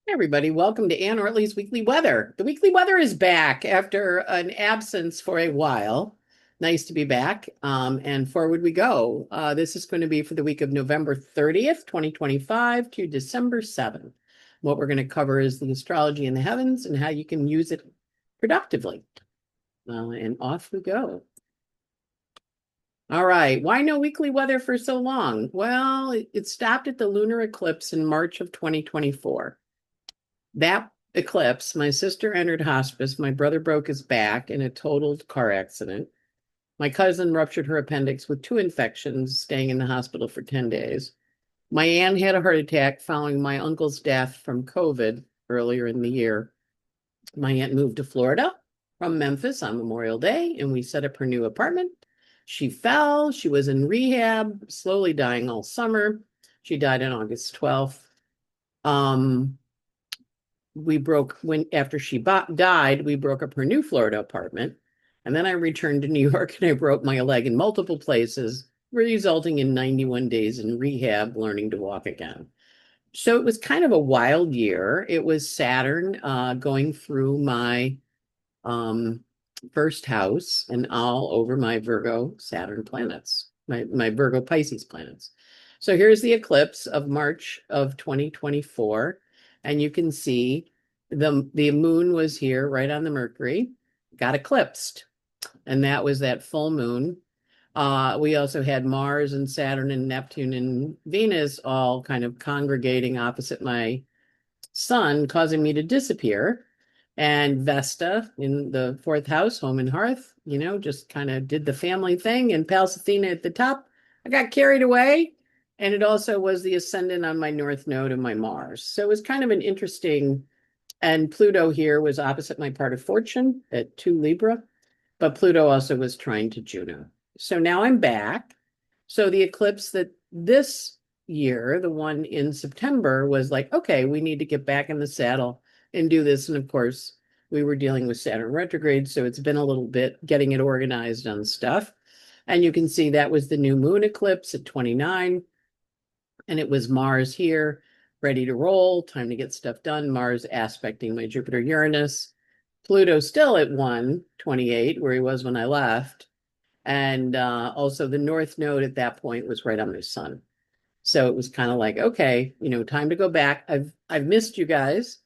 Hey everybody, welcome to Anne Ortelee's Weekly Weather. The weekly weather is back after an absence for a while. Nice to be back. And forward we go. This is going to be for the week of November 30th, 2025 to December 7th. What we're going to cover is the astrology in the heavens and how you can use it productively. And off we go. All right. Why no weekly weather for so long? Well, it stopped at the lunar eclipse in March of 2024. That eclipse, my sister entered hospice. My brother broke his back in a totaled car accident. My cousin ruptured her appendix with two infections, staying in the hospital for 10 days. My aunt had a heart attack following my uncle's death from COVID earlier in the year. My aunt moved to Florida from Memphis on Memorial Day, and we set up her new apartment. She fell. She was in rehab, slowly dying all summer. She died on August 12th. We broke when after she died, we broke up her new Florida apartment. And then I returned to New York and I broke my leg in multiple places, resulting in 91 days in rehab, learning to walk again. So it was kind of a wild year. It was Saturn going through my um, first house and all over my Virgo Saturn planets, my Virgo Pisces planets. So here's the eclipse of March of 2024. And you can see the moon was here right on the Mercury, got eclipsed. And that was that full moon. We also had Mars and Saturn and Neptune and Venus all kind of congregating opposite my sun, causing me to disappear. And Vesta in the fourth house, home and hearth, just kind of did the family thing. And Palsathena at the top, I got carried away. And it also was the ascendant on my north node of my Mars. So it was kind of an interesting, and Pluto here was opposite my part of fortune at 2 Libra, but Pluto also was trine to Juno. So now I'm back. So the eclipse that this year, the one in September, was like, okay, we need to get back in the saddle and do this. And of course, we were dealing with Saturn retrograde, so it's been a little bit getting it organized on stuff. And you can see that was the new moon eclipse at 29, and it was Mars here, ready to roll, time to get stuff done. Mars aspecting my Jupiter Uranus. Pluto still at 128, where he was when I left. And also the north node at that point was right on my sun. So it was kind of like, okay, time to go back. I've missed you guys.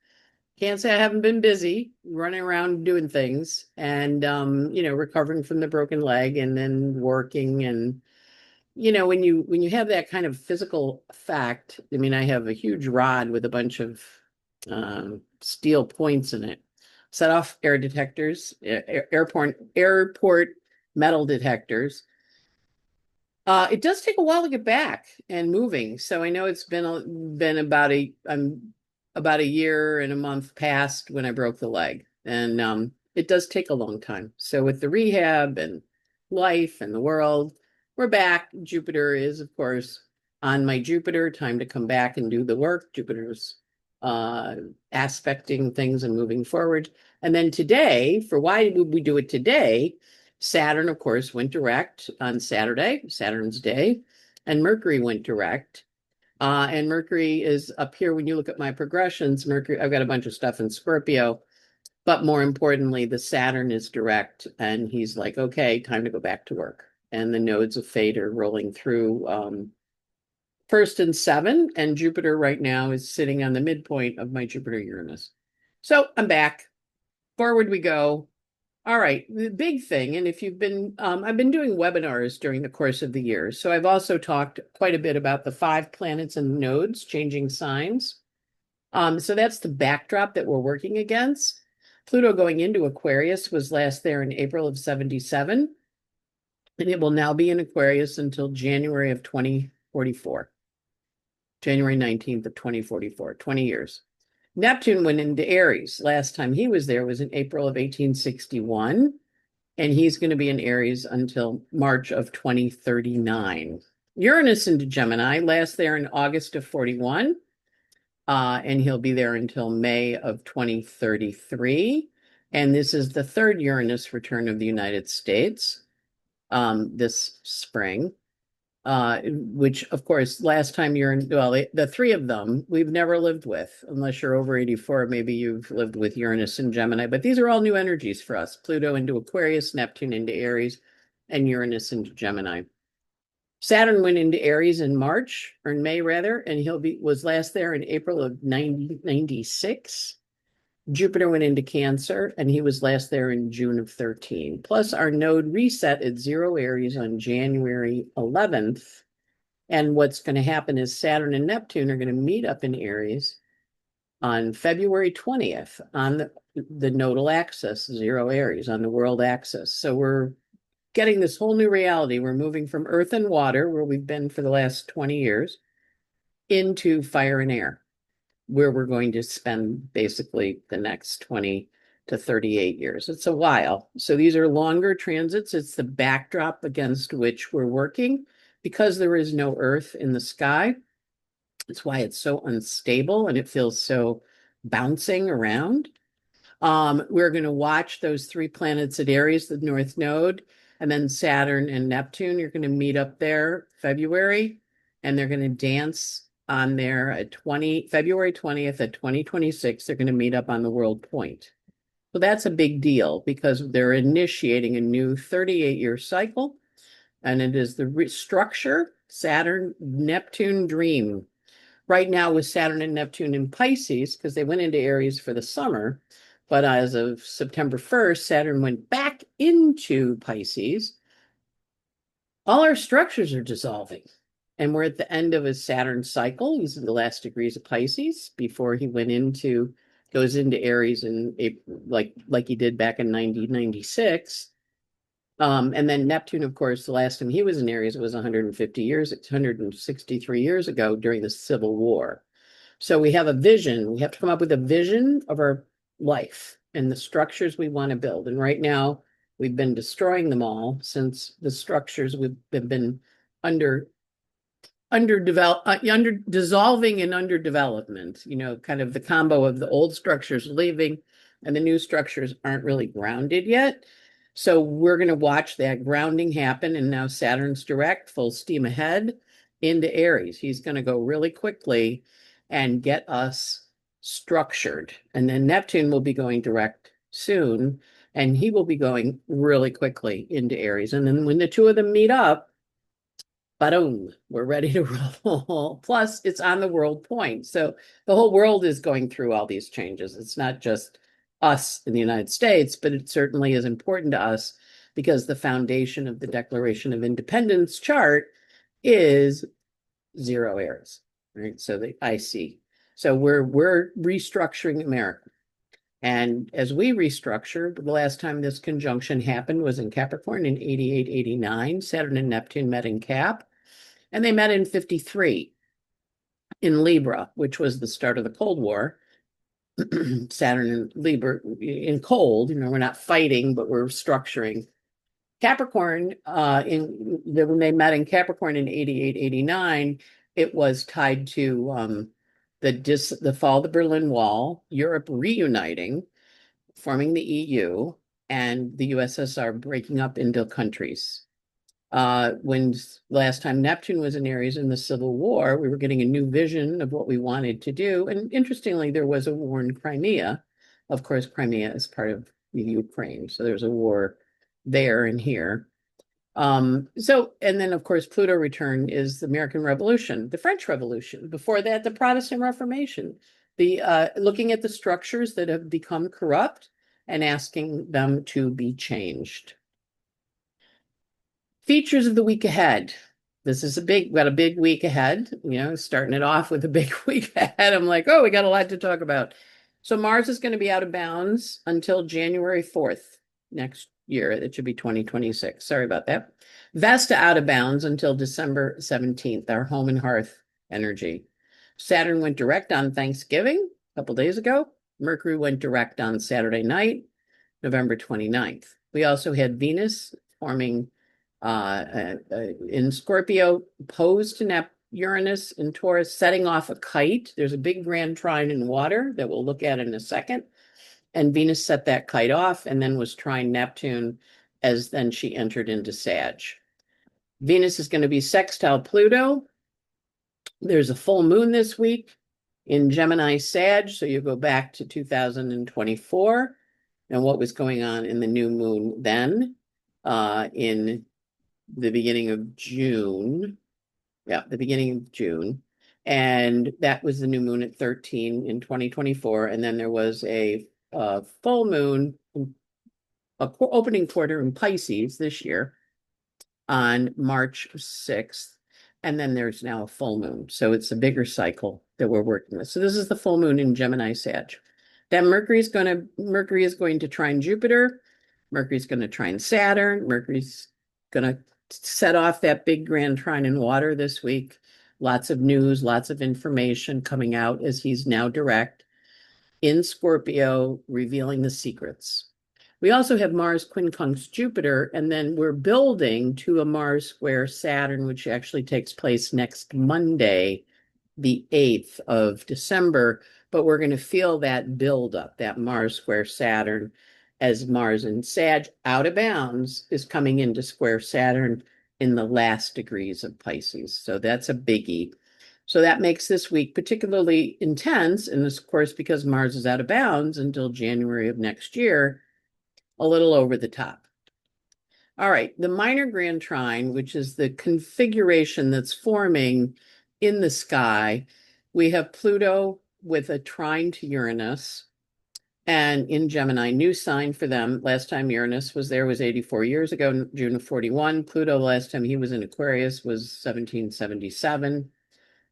Can't say I haven't been busy running around doing things and recovering from the broken leg and then working. And when you have that kind of physical fact, I mean, I have a huge rod with a bunch of steel points in it, set off air detectors, airport metal detectors. It does take a while to get back and moving. So I know it's been about a year and a month past when I broke the leg, and it does take a long time. So with the rehab and life and the world, we're back. Jupiter is, of course, on my Jupiter. Time to come back and do the work. Jupiter's uh, aspecting things and moving forward. And then today, for why would we do it today? Saturn, of course, went direct on Saturday, Saturn's day, and Mercury went direct. And Mercury is up here. When you look at my progressions, Mercury, I've got a bunch of stuff in Scorpio, but more importantly, the Saturn is direct, and he's like, okay, time to go back to work. And the nodes of fate are rolling through first and seven, and Jupiter right now is sitting on the midpoint of my Jupiter Uranus. So I'm back. Forward we go. All right, the big thing, and if you've been, I've been doing webinars during the course of the year. So I've also talked quite a bit about the 5 planets and nodes changing signs. So that's the backdrop that we're working against. Pluto going into Aquarius was last there in April of 77, and it will now be in Aquarius until January of 2044, January 19th of 2044, 20 years. Neptune went into Aries. Last time he was there was in April of 1861, and he's going to be in Aries until March of 2039. Uranus into Gemini, last there in August of 41, and he'll be there until May of 2033. And this is the third Uranus return of the United States this spring. which of course, last time you're in, well, the three of them we've never lived with, unless you're over 84, maybe you've lived with Uranus and Gemini, but these are all new energies for us. Pluto into Aquarius, Neptune into Aries, and Uranus into Gemini. Saturn went into Aries in March, or in May rather, and was last there in April of 1996. Jupiter went into Cancer, and he was last there in June of 13. Plus, our node reset at 0 Aries on January 11th. And what's going to happen is Saturn and Neptune are going to meet up in Aries on February 20th on the nodal axis, 0 Aries, on the world axis. So we're getting this whole new reality. We're moving from earth and water, where we've been for the last 20 years, into fire and air, where we're going to spend basically the next 20 to 38 years. It's a while. So these are longer transits. It's the backdrop against which we're working because there is no earth in the sky. That's why it's so unstable and it feels so bouncing around. We're going to watch those three planets at Aries, the North Node, and then Saturn and Neptune. You're going to meet up there February, and they're going to dance on there at February 20th at 2026. They're going to meet up on the world point. So that's a big deal because they're initiating a new 38-year cycle, and it is the structure Saturn Neptune dream. Right now with Saturn and Neptune in Pisces, because they went into Aries for the summer, but as of September 1st, Saturn went back into Pisces. All our structures are dissolving. And we're at the end of his Saturn cycle. He's in the last degrees of Pisces before he goes into Aries in April, like he did back in 1996. And then Neptune, of course, the last time he was in Aries, it was 163 years ago during the Civil War. So we have a vision. We have to come up with a vision of our life and the structures we want to build. And right now, we've been destroying them all since the structures we've been dissolving and under development. Kind of the combo of the old structures leaving and the new structures aren't really grounded yet. So we're going to watch that grounding happen. And now Saturn's direct, full steam ahead into Aries. He's going to go really quickly and get us structured. And then Neptune will be going direct soon, and he will be going really quickly into Aries. And then when the two of them meet up, boom, we're ready to roll. Plus, it's on the world point. So the whole world is going through all these changes. It's not just us in the United States, but it certainly is important to us because the foundation of the Declaration of Independence chart is 0 Aries. Right, so the IC. So we're restructuring America. And as we restructure, the last time this conjunction happened was in Capricorn in 88, 89. Saturn and Neptune met in Cap. And they met in 53 in Libra, which was the start of the Cold War. Saturn and Libra in cold, we're not fighting, but we're structuring. Capricorn, when they met in Capricorn in 88, 89, it was tied to the fall of the Berlin Wall, Europe reuniting, forming the EU, and the USSR breaking up into countries. When last time Neptune was in Aries in the Civil War, we were getting a new vision of what we wanted to do. And interestingly, there was a war in Crimea. Of course, Crimea is part of the Ukraine. So there's a war there and here. And then of course, Pluto return is the American Revolution, the French Revolution. Before that, the Protestant Reformation, looking at the structures that have become corrupt and asking them to be changed. Features of the week ahead. This is got a big week ahead, starting it off with a big week ahead. I'm like, oh, we got a lot to talk about. So Mars is going to be out of bounds until January 4th next year. It should be 2026. Sorry about that. Vesta out of bounds until December 17th, our home and hearth energy. Saturn went direct on Thanksgiving a couple days ago. Mercury went direct on Saturday night, November 29th. We also had Venus forming in Scorpio, opposed to Uranus in Taurus, setting off a kite. There's a big grand trine in water that we'll look at in a second. And Venus set that kite off and then was trine Neptune as then she entered into Sag. Venus is going to be sextile Pluto. There's a full moon this week in Gemini Sag, so you go back to 2024 and what was going on in the new moon then, in the beginning of June. Yeah, the beginning of June. And that was the new moon at 13 in 2024. And then there was a full moon, opening quarter in Pisces this year on March 6th. And then there's now a full moon. So it's a bigger cycle that we're working with. So this is the full moon in Gemini Sag. Then Mercury is going to trine Jupiter. Mercury's going to trine Saturn. Mercury's going to set off that big grand trine in water this week. Lots of news, lots of information coming out as he's now direct in Scorpio, revealing the secrets. We also have Mars quincunx Jupiter, and then we're building to a Mars square Saturn, which actually takes place next Monday, the 8th of December. But we're going to feel that build up, that Mars square Saturn, as Mars in Sag out of bounds is coming into square Saturn in the last degrees of Pisces. So that's a biggie. So that makes this week particularly intense. And of course, because Mars is out of bounds until January of next year, a little over the top. All right, the minor grand trine, which is the configuration that's forming in the sky, we have Pluto with a trine to Uranus. And in Gemini, new sign for them. Last time Uranus was there was 84 years ago, June of 41. Pluto, the last time he was in Aquarius was 1777.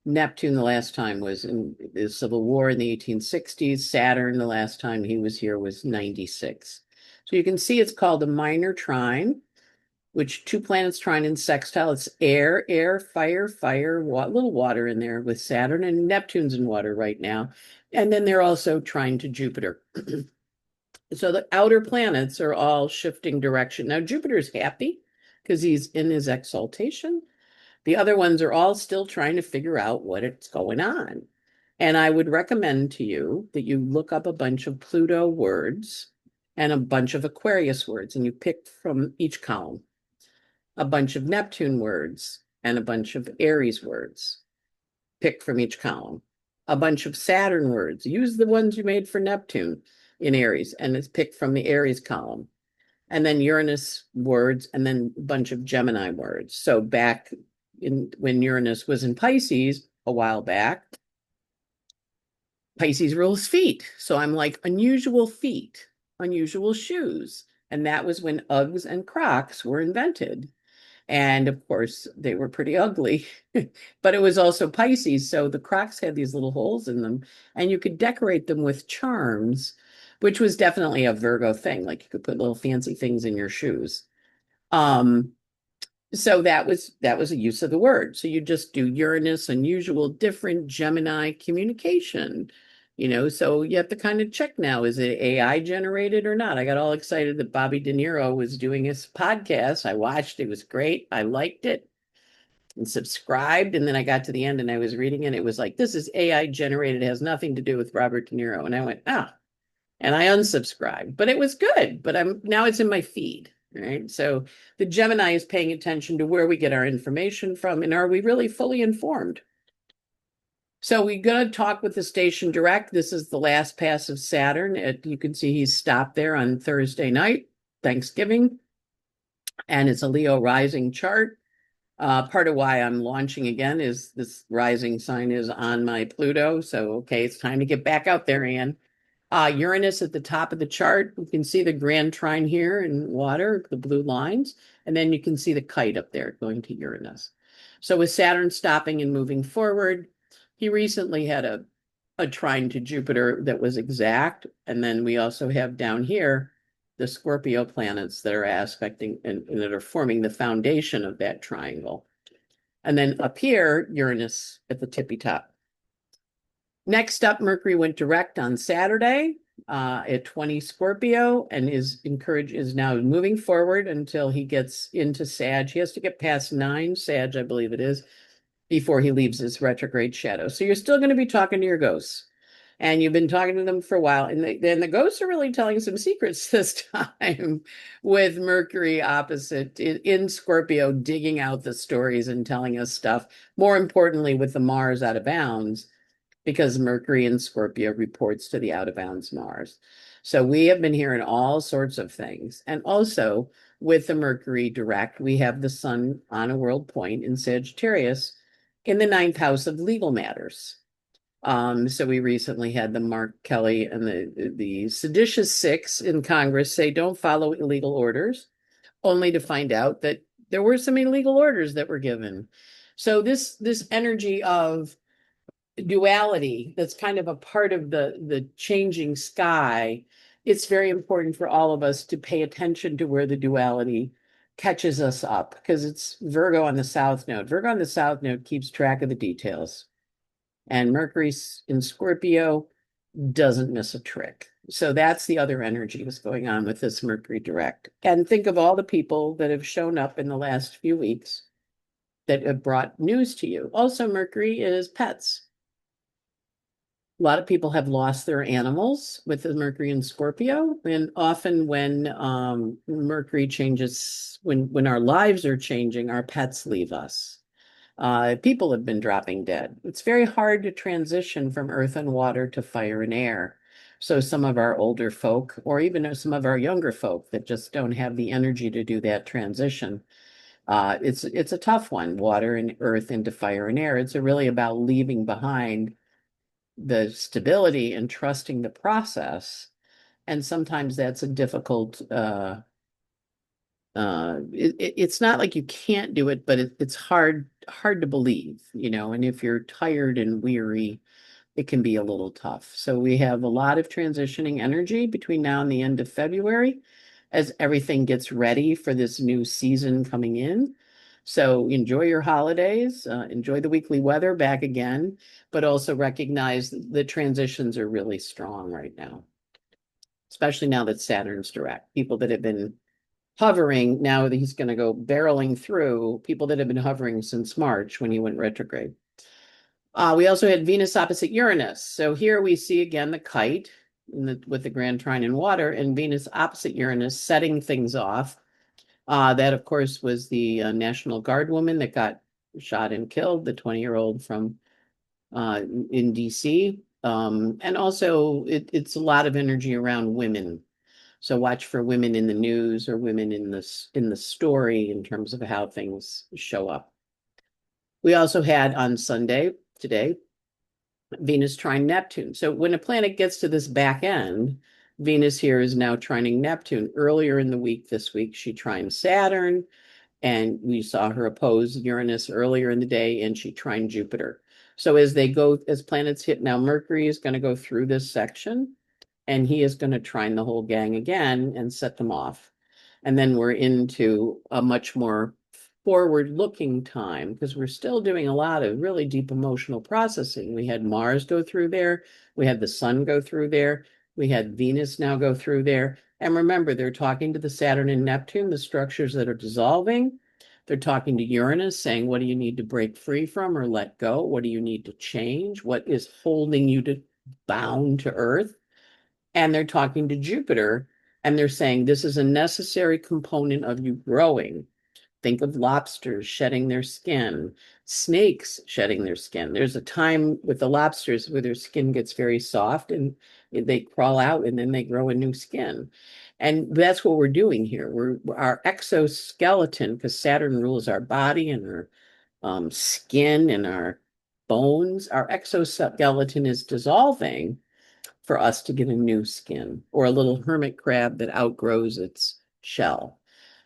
Neptune, the last time was in the Civil War in the 1860s. Saturn, the last time he was here was 96. So you can see it's called a minor trine, which two planets trine in sextile. It's air, fire, little water in there with Saturn, and Neptune's in water right now. And then they're also trine to Jupiter. So the outer planets are all shifting direction. Now Jupiter's happy because he's in his exaltation. The other ones are all still trying to figure out what's going on. And I would recommend to you that you look up a bunch of Pluto words and a bunch of Aquarius words, and you pick from each column. A bunch of Neptune words and a bunch of Aries words. Pick from each column. A bunch of Saturn words. Use the ones you made for Neptune in Aries, and it's picked from the Aries column. And then Uranus words, and then a bunch of Gemini words. So back when Uranus was in Pisces a while back, Pisces rules feet. So I'm like, unusual feet, unusual shoes. And that was when Uggs and Crocs were invented. And of course, they were pretty ugly, but it was also Pisces. So the Crocs had these little holes in them, and you could decorate them with charms, which was definitely a Virgo thing. Like you could put little fancy things in your shoes. So that was a use of the word. So you just do Uranus, unusual, different, Gemini, communication. So you have to kind of check now, is it AI generated or not? I got all excited that Bobby De Niro was doing his podcast. I watched, it was great. I liked it and subscribed. And then I got to the end and I was reading it. It was like, this is AI generated. It has nothing to do with Robert De Niro. And I went, and I unsubscribed, but it was good. But now it's in my feed, right? So the Gemini is paying attention to where we get our information from, and are we really fully informed? So we're going to talk with the station direct. This is the last pass of Saturn. You can see he's stopped there on Thursday night, Thanksgiving, and it's a Leo rising chart. Part of why I'm launching again is this rising sign is on my Pluto. So, okay, it's time to get back out there, Anne. Uranus at the top of the chart. You can see the grand trine here in water, the blue lines, and then you can see the kite up there going to Uranus. So with Saturn stopping and moving forward, he recently had a trine to Jupiter that was exact. And then we also have down here the Scorpio planets that are aspecting and that are forming the foundation of that triangle. And then up here, Uranus at the tippy top. Next up, Mercury went direct on Saturday at 20 Scorpio and is now moving forward until he gets into Sag. He has to get past 9 Sag, I believe it is, before he leaves his retrograde shadow. So you're still going to be talking to your ghosts. And you've been talking to them for a while, and then the ghosts are really telling some secrets this time with Mercury opposite in Scorpio, digging out the stories and telling us stuff. More importantly, with the Mars out of bounds, because Mercury in Scorpio reports to the out of bounds Mars. So we have been hearing all sorts of things. And also with the Mercury direct, we have the sun on a world point in Sagittarius in the ninth house of legal matters. So we recently had the Mark Kelly and the seditious six in Congress say don't follow illegal orders, only to find out that there were some illegal orders that were given. So this energy of duality that's kind of a part of the changing sky, it's very important for all of us to pay attention to where the duality catches us up, because it's Virgo on the south node. Virgo on the south node keeps track of the details, and Mercury in Scorpio doesn't miss a trick. So that's the other energy that's going on with this Mercury direct. And think of all the people that have shown up in the last few weeks that have brought news to you. Also, Mercury is pets. A lot of people have lost their animals with the Mercury in Scorpio, and often when Mercury changes, when our lives are changing, our pets leave us. People have been dropping dead. It's very hard to transition from earth and water to fire and air. So some of our older folk, or even some of our younger folk that just don't have the energy to do that transition, it's a tough one. Water and earth into fire and air. It's really about leaving behind the stability and trusting the process. And sometimes that's a difficult, it's not like you can't do it, but it's hard to believe, and if you're tired and weary, it can be a little tough. So we have a lot of transitioning energy between now and the end of February as everything gets ready for this new season coming in. So enjoy your holidays, enjoy the weekly weather back again, but also recognize the transitions are really strong right now, especially now that Saturn's direct. People that have been hovering, now that he's going to go barreling through, people that have been hovering since March when he went retrograde. We also had Venus opposite Uranus. So here we see again the kite with the grand trine in water, and Venus opposite Uranus setting things off. That, of course, was the National Guard woman that got shot and killed, the 20-year-old from in DC. And also, it's a lot of energy around women. So watch for women in the news or women in the story in terms of how things show up. We also had on Sunday, today, Venus trine Neptune. So when a planet gets to this back end, Venus here is now trining Neptune. Earlier in the week, this week, she trined Saturn, and we saw her oppose Uranus earlier in the day, and she trined Jupiter. So as planets hit, now Mercury is going to go through this section, and he is going to trine the whole gang again and set them off. And then we're into a much more forward-looking time, because we're still doing a lot of really deep emotional processing. We had Mars go through there. We had the sun go through there. We had Venus now go through there. And remember, they're talking to the Saturn and Neptune, the structures that are dissolving. They're talking to Uranus, saying, what do you need to break free from or let go? What do you need to change? What is holding you bound to Earth? And they're talking to Jupiter, and they're saying, this is a necessary component of you growing. Think of lobsters shedding their skin, snakes shedding their skin. There's a time with the lobsters where their skin gets very soft and they crawl out and then they grow a new skin. And that's what we're doing here. Our exoskeleton, because Saturn rules our body and our skin and our bones, our exoskeleton is dissolving for us to get a new skin, or a little hermit crab that outgrows its shell.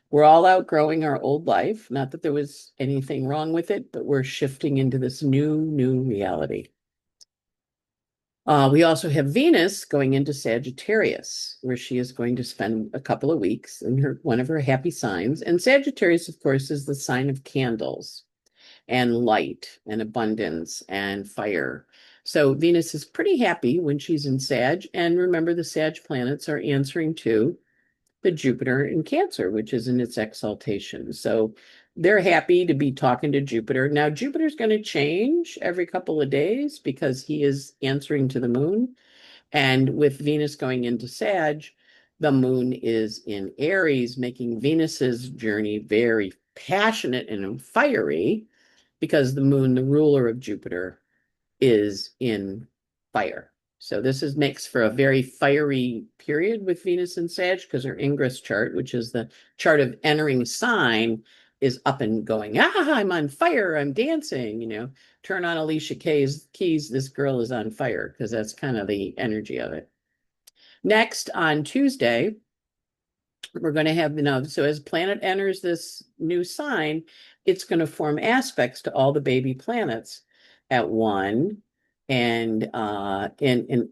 We're all outgrowing our old life. Not that there was anything wrong with it, but we're shifting into this new reality. We also have Venus going into Sagittarius, where she is going to spend a couple of weeks in one of her happy signs. And Sagittarius, of course, is the sign of candles and light and abundance and fire. So Venus is pretty happy when she's in Sag. And remember, the Sag planets are answering to the Jupiter in Cancer, which is in its exaltation. So they're happy to be talking to Jupiter. Now, Jupiter's going to change every couple of days because he is answering to the moon. And with Venus going into Sag, the moon is in Aries, making Venus's journey very passionate and fiery because the moon, the ruler of Jupiter, is in fire. So this makes for a very fiery period with Venus and Sag because her ingress chart, which is the chart of entering sign, is up and going. I'm on fire. I'm dancing. Turn on Alicia Keys. This girl is on fire because that's kind of the energy of it. Next on Tuesday, we're going to have, so as planet enters this new sign, it's going to form aspects to all the baby planets at one and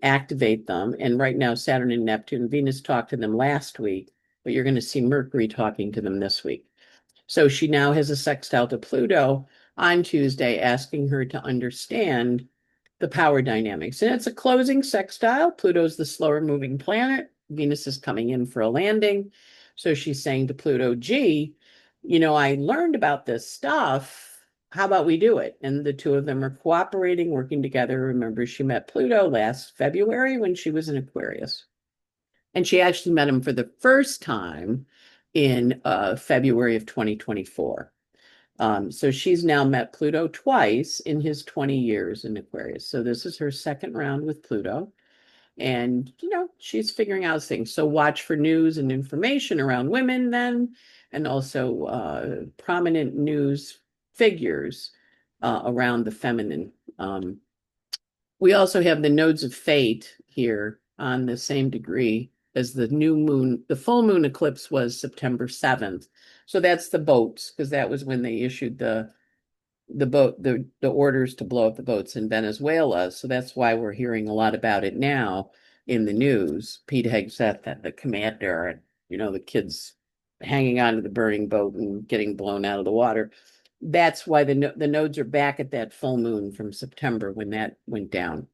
activate them. And right now, Saturn and Neptune, Venus talked to them last week, but you're going to see Mercury talking to them this week. So she now has a sextile to Pluto on Tuesday, asking her to understand the power dynamics. And it's a closing sextile. Pluto's the slower moving planet. Venus is coming in for a landing. So she's saying to Pluto, gee, I learned about this stuff. How about we do it? And the two of them are cooperating, working together. Remember, she met Pluto last February when she was in Aquarius. And she actually met him for the first time in February of 2024. So she's now met Pluto twice in his 20 years in Aquarius. So this is her second round with Pluto. And, she's figuring out things. So watch for news and information around women then, and also prominent news figures around the feminine. We also have the nodes of fate here on the same degree as the new moon. The full moon eclipse was September 7th. So that's the boats, because that was when they issued the orders to blow up the boats in Venezuela. So that's why we're hearing a lot about it now in the news. Pete Hegseth, the commander, and the kids hanging onto the burning boat and getting blown out of the water. That's why the nodes are back at that full moon from September when that went down.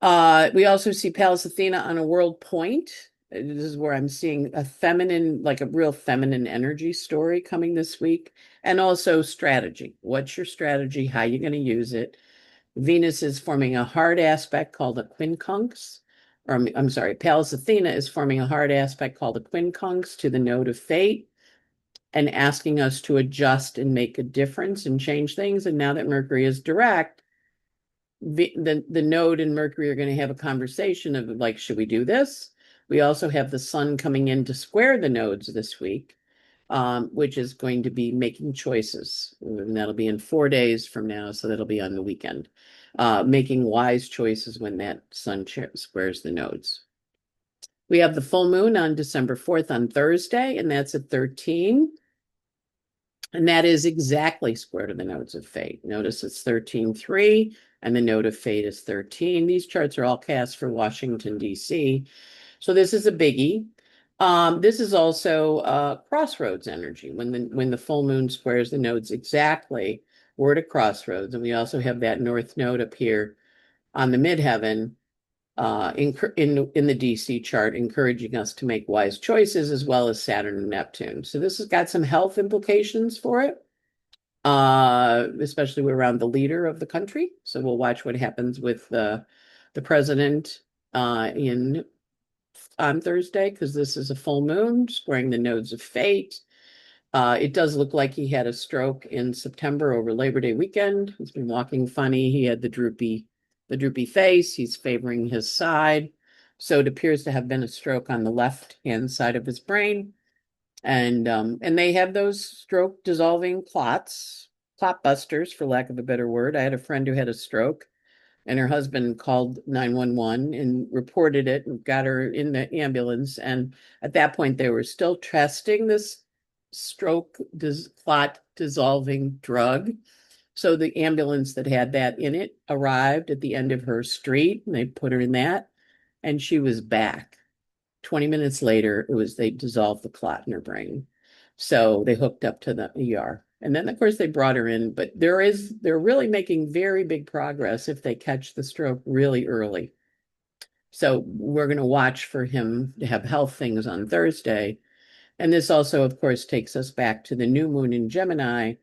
We also see Pallas Athena on a world point. This is where I'm seeing a feminine, like a real feminine energy story coming this week. And also strategy. What's your strategy? How are you going to use it? Venus is forming a hard aspect called a quincunx. Or I'm sorry, Pallas Athena is forming a hard aspect called a quincunx to the node of fate and asking us to adjust and make a difference and change things. And now that Mercury is direct, the node and Mercury are going to have a conversation of like, should we do this? We also have the sun coming in to square the nodes this week, which is going to be making choices. And that'll be in 4 days from now. So that'll be on the weekend, making wise choices when that sun squares the nodes. We have the full moon on December 4th on Thursday, and that's at 13. And that is exactly square to the nodes of fate. Notice it's 13.3, and the node of fate is 13. These charts are all cast for Washington, D.C. So this is a biggie. This is also crossroads energy. When the full moon squares the nodes exactly, we're at a crossroads. And we also have that north node up here on the midheaven in the DC chart, encouraging us to make wise choices, as well as Saturn and Neptune. So this has got some health implications for it, especially around the leader of the country. So we'll watch what happens with the president on Thursday, because this is a full moon squaring the nodes of fate. It does look like he had a stroke in September over Labor Day weekend. He's been walking funny. He had the droopy face. He's favoring his side. So it appears to have been a stroke on the left-hand side of his brain. And they have those stroke dissolving clot busters, for lack of a better word. I had a friend who had a stroke, and her husband called 911 and reported it and got her in the ambulance. And at that point, they were still testing this stroke clot dissolving drug. So the ambulance that had that in it arrived at the end of her street, and they put her in that, and she was back. 20 minutes later, they dissolved the clot in her brain. So they hooked up to the ER. And then, of course, they brought her in, but they're really making very big progress if they catch the stroke really early. So we're going to watch for him to have health things on Thursday. And this also, of course, takes us back to the new moon in Gemini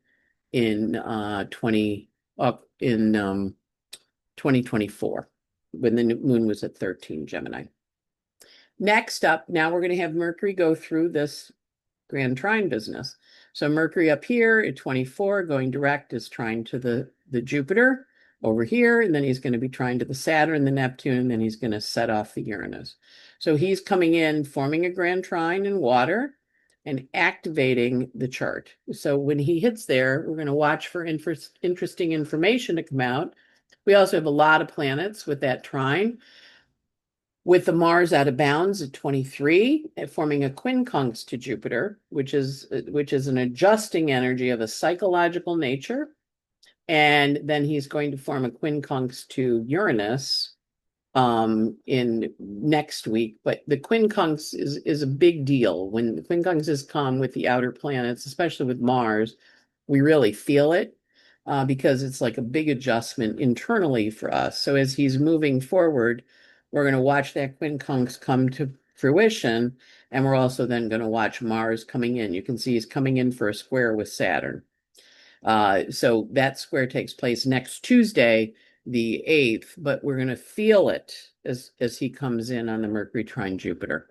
in 2024, when the moon was at 13 Gemini. Next up, now we're going to have Mercury go through this grand trine business. So Mercury up here at 24, going direct, is trine to the Jupiter over here, and then he's going to be trine to the Saturn, the Neptune, and then he's going to set off the Uranus. So he's coming in, forming a grand trine in water and activating the chart. So when he hits there, we're going to watch for interesting information to come out. We also have a lot of planets with that trine, with the Mars out of bounds at 23, forming a quincunx to Jupiter, which is an adjusting energy of a psychological nature. And then he's going to form a quincunx to Uranus in next week. But the quincunx is a big deal. When the quincunxes come with the outer planets, especially with Mars, we really feel it. Because it's like a big adjustment internally for us. So as he's moving forward, we're going to watch that quincunx come to fruition, and we're also then going to watch Mars coming in. You can see he's coming in for a square with Saturn. So that square takes place next Tuesday, the 8th, but we're going to feel it as he comes in on the Mercury trine Jupiter.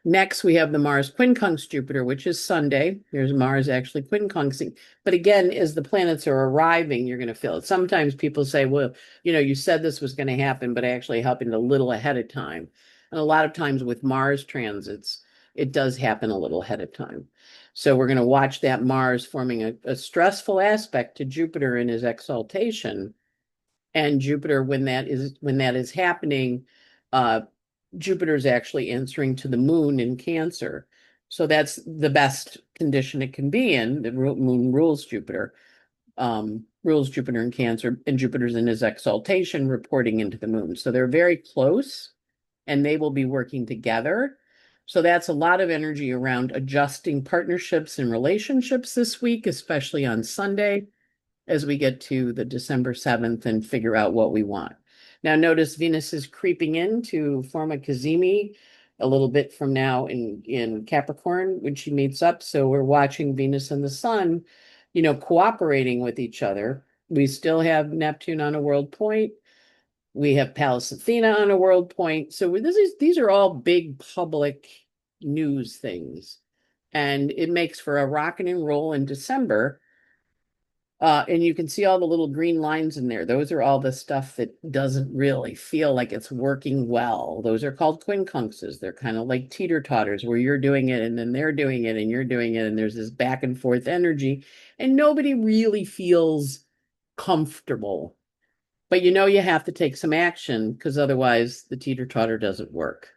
Next, we have the Mars quincunx Jupiter, which is Sunday. There's Mars actually quincunxing. But again, as the planets are arriving, you're going to feel it. Sometimes people say, well, you said this was going to happen, but actually happened a little ahead of time. And a lot of times with Mars transits, it does happen a little ahead of time. So we're going to watch that Mars forming a stressful aspect to Jupiter in his exaltation. And Jupiter, when that is happening, Jupiter's actually answering to the moon in Cancer. So that's the best condition it can be in. The moon rules Jupiter in Cancer, and Jupiter's in his exaltation reporting into the moon. So they're very close, and they will be working together. So that's a lot of energy around adjusting partnerships and relationships this week, especially on Sunday, as we get to the December 7th and figure out what we want. Now, notice Venus is creeping in to form a cazimi a little bit from now in Capricorn when she meets up. So we're watching Venus and the Sun, cooperating with each other. We still have Neptune on a world point. We have Pallas Athena on a world point. So these are all big public news things. And it makes for a rockin' and roll in December. And you can see all the little green lines in there. Those are all the stuff that doesn't really feel like it's working well. Those are called quincunxes. They're kind of like teeter-totters where you're doing it and then they're doing it and you're doing it. And there's this back and forth energy and nobody really feels comfortable. But you have to take some action because otherwise the teeter-totter doesn't work.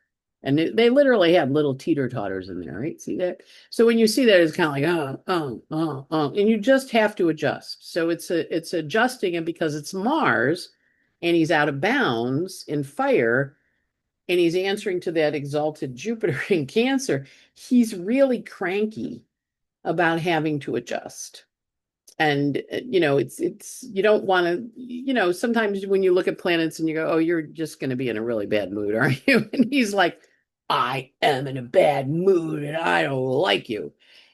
And they literally have little teeter-totters in there, right? See that? So when you see that, it's kind of like, and you just have to adjust. So it's adjusting, and because it's Mars, and he's out of bounds in fire, and he's answering to that exalted Jupiter in Cancer, he's really cranky about having to adjust. And it's you don't want to, sometimes when you look at planets and you go, oh, you're just going to be in a really bad mood, aren't you? And he's like, I am in a bad mood and I don't like you.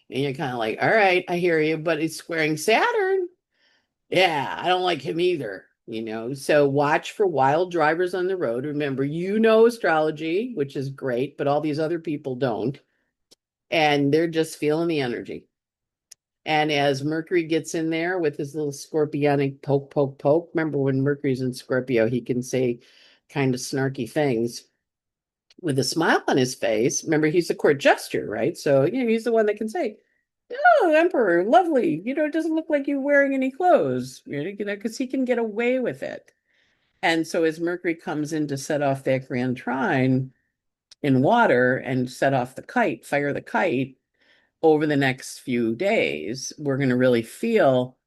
And you're kind of like, all right, I hear you, but it's squaring Saturn. Yeah, I don't like him either. So watch for wild drivers on the road. Remember, astrology, which is great, but all these other people don't. And they're just feeling the energy. And as Mercury gets in there with his little scorpionic poke, poke, poke, remember when Mercury's in Scorpio, he can say kind of snarky things with a smile on his face. Remember, he's a court jester, right? So, he's the one that can say, oh, Emperor, lovely. It doesn't look like you're wearing any clothes, because he can get away with it. And so as Mercury comes in to set off that grand trine in water and set off the kite, fire the kite, over the next few days, we're going to really feel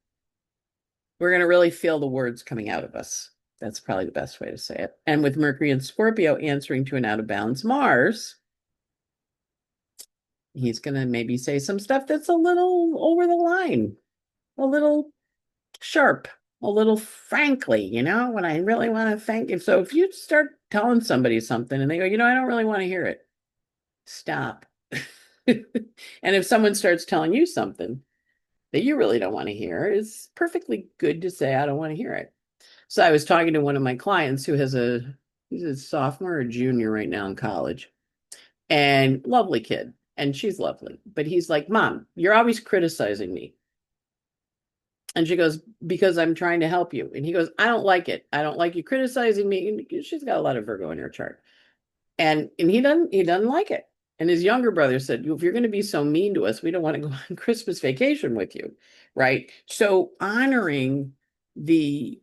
the words coming out of us. That's probably the best way to say it. And with Mercury and Scorpio answering to an out of bounds Mars, he's going to maybe say some stuff that's a little over the line, a little sharp, a little frankly, when I really want to thank you. So if you start telling somebody something and they go, I don't really want to hear it, stop. And if someone starts telling you something that you really don't want to hear, it's perfectly good to say, I don't want to hear it. So I was talking to one of my clients who he's a sophomore or junior right now in college, and lovely kid, and she's lovely. But he's like, Mom, you're always criticizing me. And she goes, because I'm trying to help you. And he goes, I don't like it. I don't like you criticizing me. And she's got a lot of Virgo in her chart. And he doesn't like it. And his younger brother said, if you're going to be so mean to us, we don't want to go on Christmas vacation with you. Right. So honoring the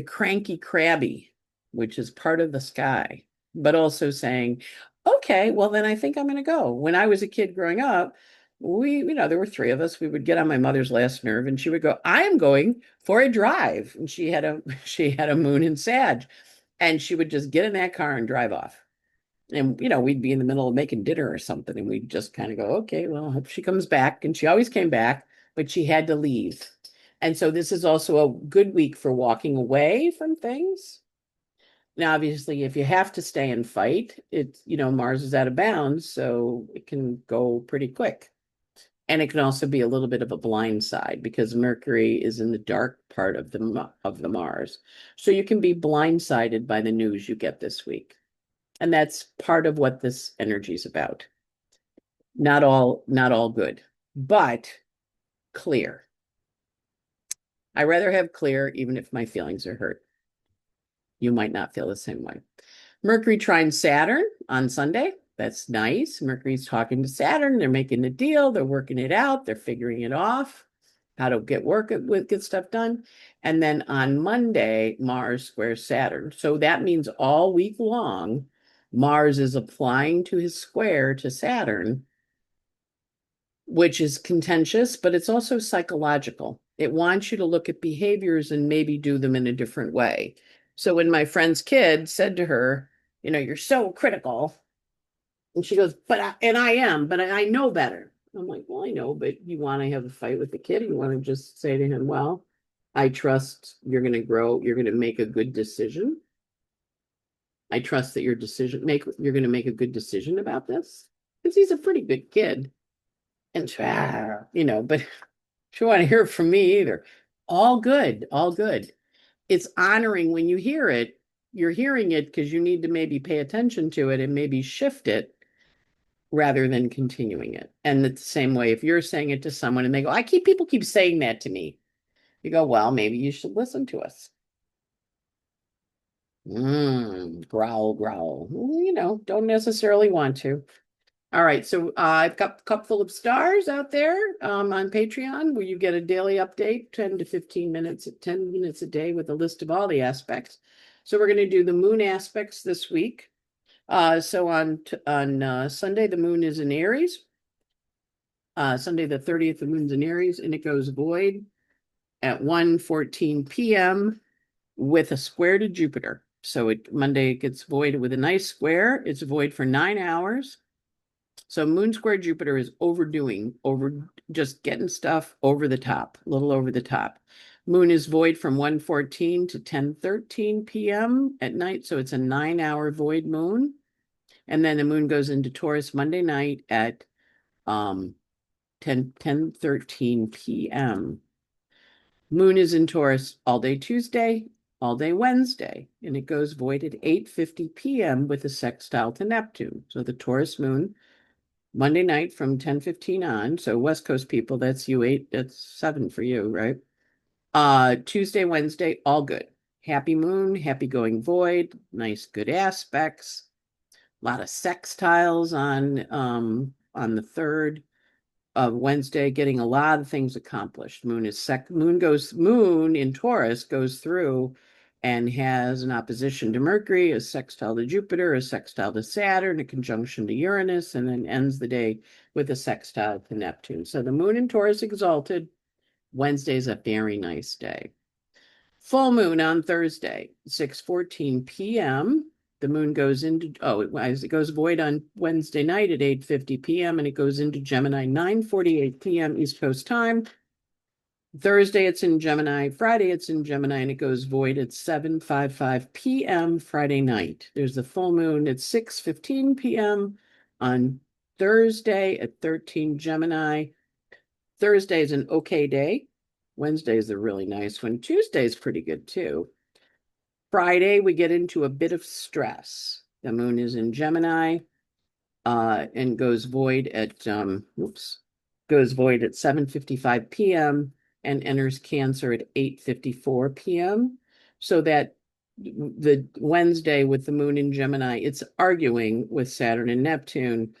cranky crabby, which is part of the sky, but also saying, okay, well, then I think I'm going to go. When I was a kid growing up, there were three of us. We would get on my mother's last nerve, and she would go, I am going for a drive. And she had a moon in Sag, and she would just get in that car and drive off. And, we'd be in the middle of making dinner or something, and we'd just kind of go, okay, well, I hope she comes back. And she always came back, but she had to leave. And so this is also a good week for walking away from things. Now, obviously, if you have to stay and fight, Mars is out of bounds, so it can go pretty quick. And it can also be a little bit of a blind side because Mercury is in the dark part of the Mars. So you can be blindsided by the news you get this week. And that's part of what this energy is about. Not all good, but clear. I rather have clear, even if my feelings are hurt. You might not feel the same way. Mercury trine Saturn on Sunday. That's nice. Mercury's talking to Saturn. They're making a deal. They're working it out. They're figuring it off, how to get stuff done. And then on Monday, Mars squares Saturn. So that means all week long, Mars is applying to his square to Saturn, which is contentious, but it's also psychological. It wants you to look at behaviors and maybe do them in a different way. So when my friend's kid said to her, you're so critical, and she goes, and I am, but I know better. I'm like, well, I know, but you want to have a fight with the kid? You want to just say to him, well, I trust you're going to grow. You're going to make a good decision. I trust that you're going to make a good decision about this, because he's a pretty good kid. And but she don't want to hear it from me either. All good, all good. It's honoring when you hear it. You're hearing it because you need to maybe pay attention to it and maybe shift it rather than continuing it. And it's the same way if you're saying it to someone and they go, people keep saying that to me. You go, well, maybe you should listen to us. Growl, growl. Don't necessarily want to. All right, so I've got a couple of stars out there on Patreon where you get a daily update, 10 to 15 minutes, 10 minutes a day with a list of all the aspects. So we're going to do the moon aspects this week. So on Sunday, the moon is in Aries. Sunday the 30th, the moon's in Aries, and it goes void at 1:14 p.m. with a square to Jupiter. So Monday gets void with a nice square. It's void for 9 hours. So moon square Jupiter is just getting stuff over the top, a little over the top. Moon is void from 1:14 to 10:13 p.m. at night. So it's a 9-hour void moon. And then the moon goes into Taurus Monday night at 10:13 p.m. Moon is in Taurus all day Tuesday, all day Wednesday, and it goes void at 8:50 p.m. with a sextile to Neptune. So the Taurus moon, Monday night from 10:15 on. So West Coast people, that's you 8, that's 7 for you, right? Tuesday, Wednesday, all good. Happy moon, happy going void, nice good aspects. A lot of sextiles on the 3rd of Wednesday, getting a lot of things accomplished. Moon in Taurus goes through and has an opposition to Mercury, a sextile to Jupiter, a sextile to Saturn, a conjunction to Uranus, and then ends the day with a sextile to Neptune. So the moon in Taurus exalted. Wednesday's a very nice day. Full moon on Thursday, 6:14 p.m. The moon goes into, it goes void on Wednesday night at 8:50 p.m. and it goes into Gemini 9:48 p.m. East Coast time. Thursday it's in Gemini, Friday it's in Gemini, and it goes void at 7:55 p.m. Friday night. There's the full moon at 6:15 p.m. On Thursday at 13 Gemini. Thursday is an okay day. Wednesday is a really nice one. Tuesday is pretty good too. Friday, we get into a bit of stress. The moon is in Gemini, and goes void at goes void at 7:55 p.m. and enters Cancer at 8:54 p.m. So that the Wednesday with the moon in Gemini, it's arguing with Saturn and Neptune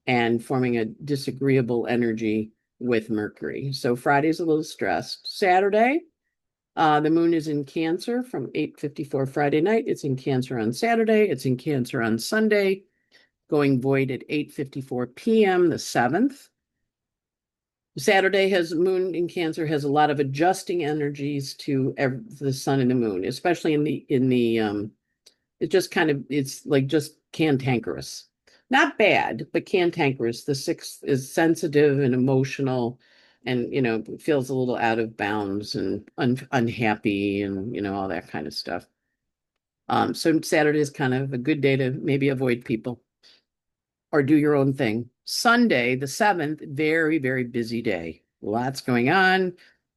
and forming a disagreeable energy with Mercury. So Friday's a little stressed. Saturday, the moon is in Cancer from 8:54 Friday night. It's in Cancer on Saturday. It's in Cancer on Sunday, going void at 8:54 p.m. the 7th. Saturday has moon in Cancer, has a lot of adjusting energies to the sun and the moon, especially in the it just kind of, it's like just cantankerous. Not bad, but cantankerous. The 6th is sensitive and emotional and, feels a little out of bounds and unhappy and, all that kind of stuff. So Saturday is kind of a good day to maybe avoid people or do your own thing. Sunday, the 7th, very, very busy day. Lots going on.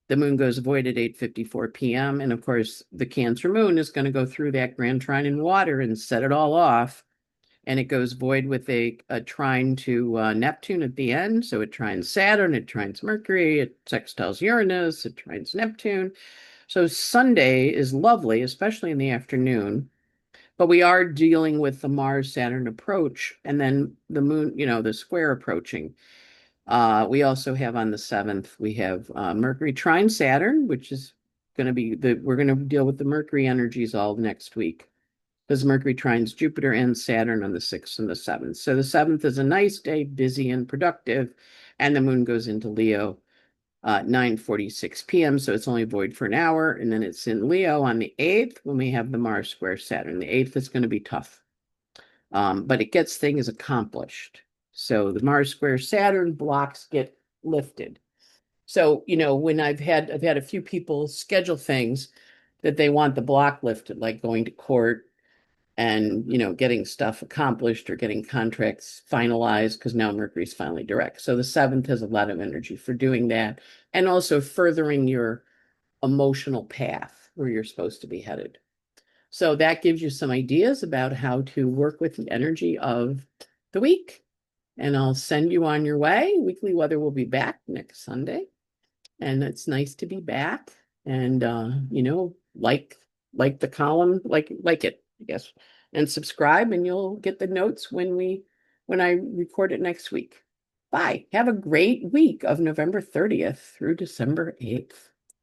The moon goes void at 8:54 p.m. And of course, the Cancer moon is going to go through that grand trine in water and set it all off. And it goes void with a trine to Neptune at the end. So it trines Saturn, it trines Mercury, it sextiles Uranus, it trines Neptune. So Sunday is lovely, especially in the afternoon. But we are dealing with the Mars-Saturn approach and then the moon, the square approaching. We also have on the 7th, we have Mercury trine Saturn, which is going to be we're going to deal with the Mercury energies all next week because Mercury trines Jupiter and Saturn on the 6th and the 7th. So the 7th is a nice day, busy and productive, and the moon goes into Leo 9:46 p.m. So it's only void for an hour, and then it's in Leo on the 8th when we have the Mars square Saturn. The 8th is going to be tough, but it gets things accomplished. So the Mars square Saturn blocks get lifted. So, when I've had a few people schedule things that they want the block lifted, like going to court and, getting stuff accomplished or getting contracts finalized because now Mercury's finally direct. So the 7th has a lot of energy for doing that and also furthering your emotional path where you're supposed to be headed. So that gives you some ideas about how to work with the energy of the week. And I'll send you on your way. Weekly Weather will be back next Sunday. And it's nice to be back. And like the column, like it, I guess. And subscribe and you'll get the notes when I record it next week. Bye. Have a great week of November 30th through December 8th.